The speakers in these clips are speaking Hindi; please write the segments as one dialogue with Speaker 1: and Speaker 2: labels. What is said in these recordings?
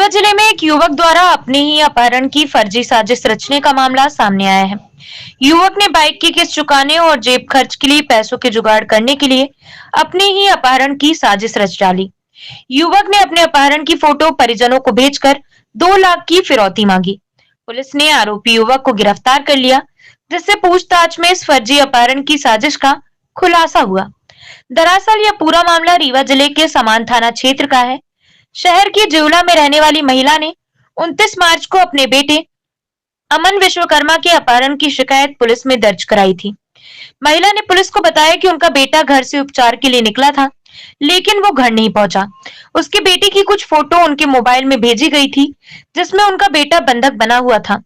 Speaker 1: जिले में एक युवक द्वारा अपने ही अपहरण की फर्जी साजिश रचने का मामला सामने आया है। युवक ने बाइक की किस्त चुकाने और जेब खर्च के लिए पैसों के जुगाड़ करने के लिए अपने ही अपहरण की साजिश रच डाली। युवक ने अपने अपहरण की फोटो परिजनों को भेजकर 2 लाख की फिरौती मांगी। पुलिस ने आरोपी युवक को गिरफ्तार कर लिया, जिससे पूछताछ में इस फर्जी अपहरण की साजिश का खुलासा हुआ। दरअसल यह पूरा मामला रीवा जिले के समान थाना क्षेत्र का है। शहर की जिउला में रहने वाली महिला ने 29 मार्च को अपने बेटे अमन विश्वकर्मा के अपहरण की शिकायत पुलिस में दर्ज कराई थी। महिला ने पुलिस को बताया कि उनका बेटा घर से उपचार के लिए निकला था, लेकिन वो घर नहीं पहुंचा। उसके बेटे की कुछ फोटो उनके मोबाइल में भेजी गई थी, जिसमें उनका बेटा बंधक बना हुआ था।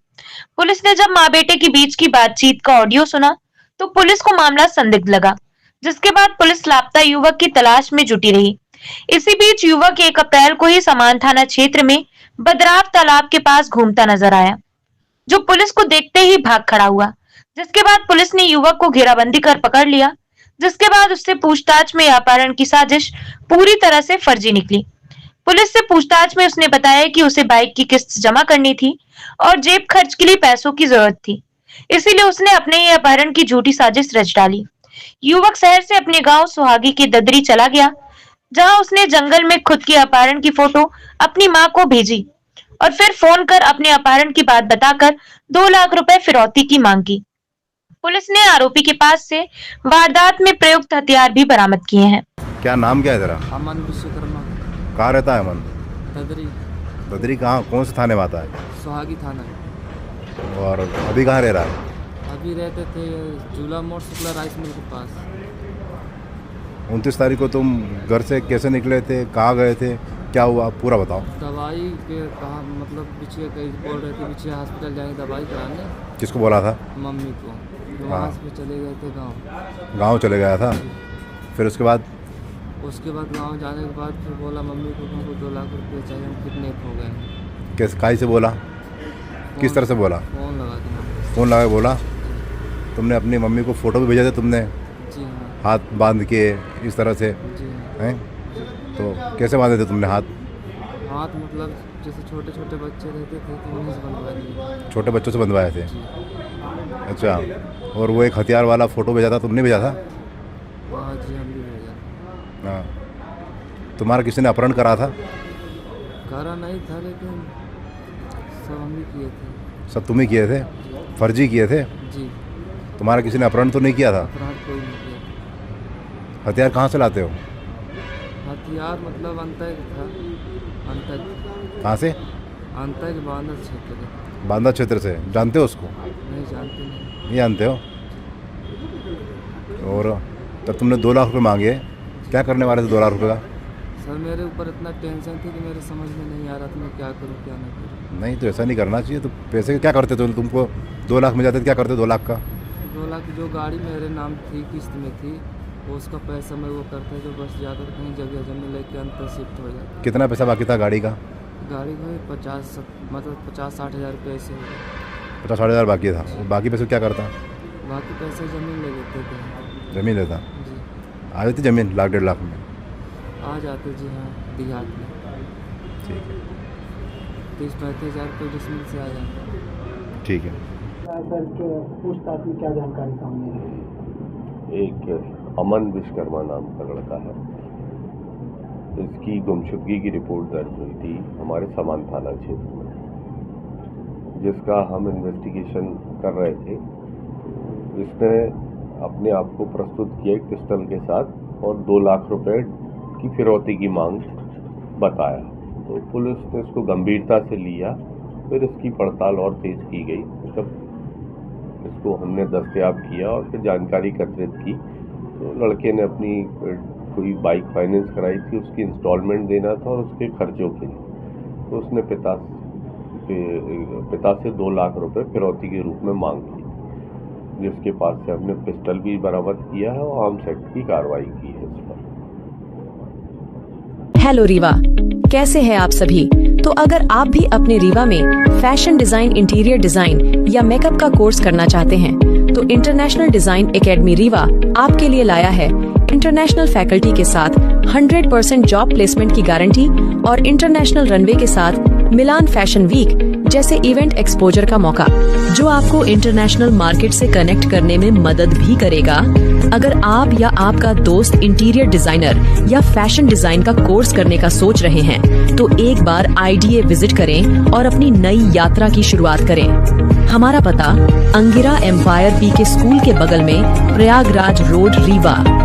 Speaker 1: पुलिस ने जब माँ बेटे के बीच की बातचीत का ऑडियो सुना, तो पुलिस को मामला संदिग्ध लगा, जिसके बाद पुलिस लापता युवक की तलाश में जुटी रही। इसी बीच युवक 1 अप्रैल को ही समान थाना क्षेत्र में बदराव तालाब के पास घूमता नजर आया, जो पुलिस को देखते ही भाग खड़ा हुआ। जिसके बाद पुलिस ने युवक को घेराबंदी कर पकड़ लिया, जिसके बाद उससे पूछताछ में अपहरण की साजिश पूरी तरह से फर्जी निकली। पुलिस से पूछताछ में उसने बताया कि उसे बाइक की किस्त जमा करनी थी और जेब खर्च के लिए पैसों की जरूरत थी, इसीलिए उसने अपने ही अपहरण की झूठी साजिश रच डाली। युवक शहर से अपने गांव सुहागी की ददरी चला गया, जहां उसने जंगल में खुद के अपहरण की फोटो अपनी मां को भेजी और फिर फोन कर अपने अपहरण की बात बताकर 2 लाख रुपए फिरौती की मांग की। पुलिस ने आरोपी के पास से वारदात में प्रयुक्त हथियार भी बरामद किए हैं।
Speaker 2: क्या नाम क्या है तेरा?
Speaker 3: अमन विश्वकर्मा।
Speaker 2: कहाँ रहता है अमन?
Speaker 3: ददरी।
Speaker 2: ददरी कहाँ, कौन से थाने में आता है?
Speaker 3: सुहागी थाना।
Speaker 2: और अभी कहाँ रह रहा है?
Speaker 3: अभी रहते थे झूला मोड़ शुक्ला राइस मिल के पास।
Speaker 2: 29 तारीख को तुम घर से कैसे निकले थे, कहाँ गए थे, क्या हुआ पूरा बताओ।
Speaker 3: दवाई के कहा मतलब पीछे कहीं बोल रहे थे पीछे हॉस्पिटल जाएंगे दवाई कराने।
Speaker 2: किसको बोला था?
Speaker 3: मम्मी को। वहाँ से चले गए थे गाँव।
Speaker 2: गाँव चले गया था, फिर उसके बाद
Speaker 3: गाँव जाने के बाद फिर बोला मम्मी को हमको 2 लाख रुपये चाहिए, हम किडनैप हो गए।
Speaker 2: कैसे, काहे से बोला, किस तरह से बोला?
Speaker 3: फोन लगा के।
Speaker 2: फ़ोन लगा के बोला। तुमने अपनी मम्मी को फ़ोटो भी भेजा था तुमने?
Speaker 3: जी हाँ।
Speaker 2: हाथ बांध के इस तरह से
Speaker 3: जी
Speaker 2: हैं? तो कैसे बांधे थे तुमने हाथ?
Speaker 3: हाथ मतलब जैसे छोटे छोटे बच्चे रहते थे तो उन्हीं से बनवा दिए।
Speaker 2: छोटे बच्चों से बंधवाए थे?
Speaker 3: जी।
Speaker 2: अच्छा, और वो एक हथियार वाला फ़ोटो भेजा था, तुमने भेजा था?
Speaker 3: हाँ जी, हम भी भेजा।
Speaker 2: हाँ, तुम्हारा किसी ने अपहरण करा था?
Speaker 3: करा नहीं था, लेकिन सब हम ही किए थे।
Speaker 2: सब तुम ही किए थे? फर्जी किए थे?
Speaker 3: जी।
Speaker 2: तुम्हारा किसी ने अपहरण तो नहीं किया था?
Speaker 3: अपराध कोई नहीं किया।
Speaker 2: हथियार कहाँ से लाते हो?
Speaker 3: हथियार मतलब अंतर था। अंतर
Speaker 2: कहाँ से?
Speaker 3: अंतर बांधर क्षेत्र।
Speaker 2: बांदा क्षेत्र से। जानते हो उसको?
Speaker 3: नहीं जानते।
Speaker 2: नहीं जानते हो? और तब तुमने 2 लाख रुपये मांगे, क्या करने वाले थे 2 लाख रुपये का?
Speaker 3: सर मेरे ऊपर इतना टेंशन थी कि मेरे समझ में नहीं आ रहा था मैं क्या करूँ क्या नहीं करूँ।
Speaker 2: नहीं तो ऐसा नहीं करना चाहिए। तो पैसे क्या करते थे तुमको 2 लाख मिल जाते थे, क्या करते 2 लाख का?
Speaker 3: 2 लाख जो गाड़ी मेरे नाम थी, किस्त में थी, वो उसका पैसा मैं वो करता जो बस जाकर कहीं जगह जमीन लेके अंतर शिफ्ट हो जाता।
Speaker 2: कितना पैसा बाकी था गाड़ी का?
Speaker 3: गाड़ी को 50-60 हज़ार रुपये ऐसे हो गए।
Speaker 2: 50-60 हज़ार बाकी था। वो बाकी पैसे क्या करता?
Speaker 3: बाकी पैसे ज़मीन ले लेते थे।
Speaker 2: ज़मीन लेता?
Speaker 3: जी।
Speaker 2: आ जाती ज़मीन 1-1.5 लाख में?
Speaker 3: आ जाते जी हाँ, देहात में।
Speaker 2: ठीक है,
Speaker 3: 30-35 हज़ार रुपये डिसमिल से आ जाते।
Speaker 2: ठीक है।
Speaker 4: सर पूछताछ में क्या जानकारी सामने आई?
Speaker 5: एक अमन विश्वकर्मा नाम का लड़का है, इसकी गुमशुदगी की रिपोर्ट दर्ज हुई थी हमारे समान थाना क्षेत्र में, जिसका हम इन्वेस्टिगेशन कर रहे थे। इसने अपने आप को प्रस्तुत किया एक पिस्टल के साथ और 2 लाख रुपए की फिरौती की मांग बताया। तो पुलिस ने इसको गंभीरता से लिया, फिर इसकी पड़ताल और तेज की गई। जब इसको हमने दस्तयाब किया और फिर जानकारी एकत्रित की, तो लड़के ने अपनी कोई बाइक फाइनेंस कराई थी, उसकी इंस्टॉलमेंट देना था और उसके खर्चों के लिए। तो उसने पिता से 2 लाख रुपए फिरौती के रूप में मांग की, जिसके पास से हमने पिस्टल भी बरामद किया है और आर्म्स एक्ट की कार्रवाई की है इस पर।
Speaker 6: हेलो रीवा, कैसे हैं आप सभी? तो अगर आप भी अपने रीवा में फैशन डिजाइन, इंटीरियर डिजाइन या मेकअप का कोर्स करना चाहते हैं, तो इंटरनेशनल डिजाइन एकेडमी रीवा आपके लिए लाया है इंटरनेशनल फैकल्टी के साथ 100% जॉब प्लेसमेंट की गारंटी और इंटरनेशनल रनवे के साथ मिलान फैशन वीक जैसे इवेंट एक्सपोजर का मौका, जो आपको इंटरनेशनल मार्केट से कनेक्ट करने में मदद भी करेगा। अगर आप या आपका दोस्त इंटीरियर डिजाइनर या फैशन डिजाइन का कोर्स करने का सोच रहे हैं, तो एक बार IDA विजिट करें और अपनी नई यात्रा की शुरुआत करें। हमारा पता अंगिरा एम्पायर PK स्कूल के बगल में, प्रयागराज रोड, रीवा।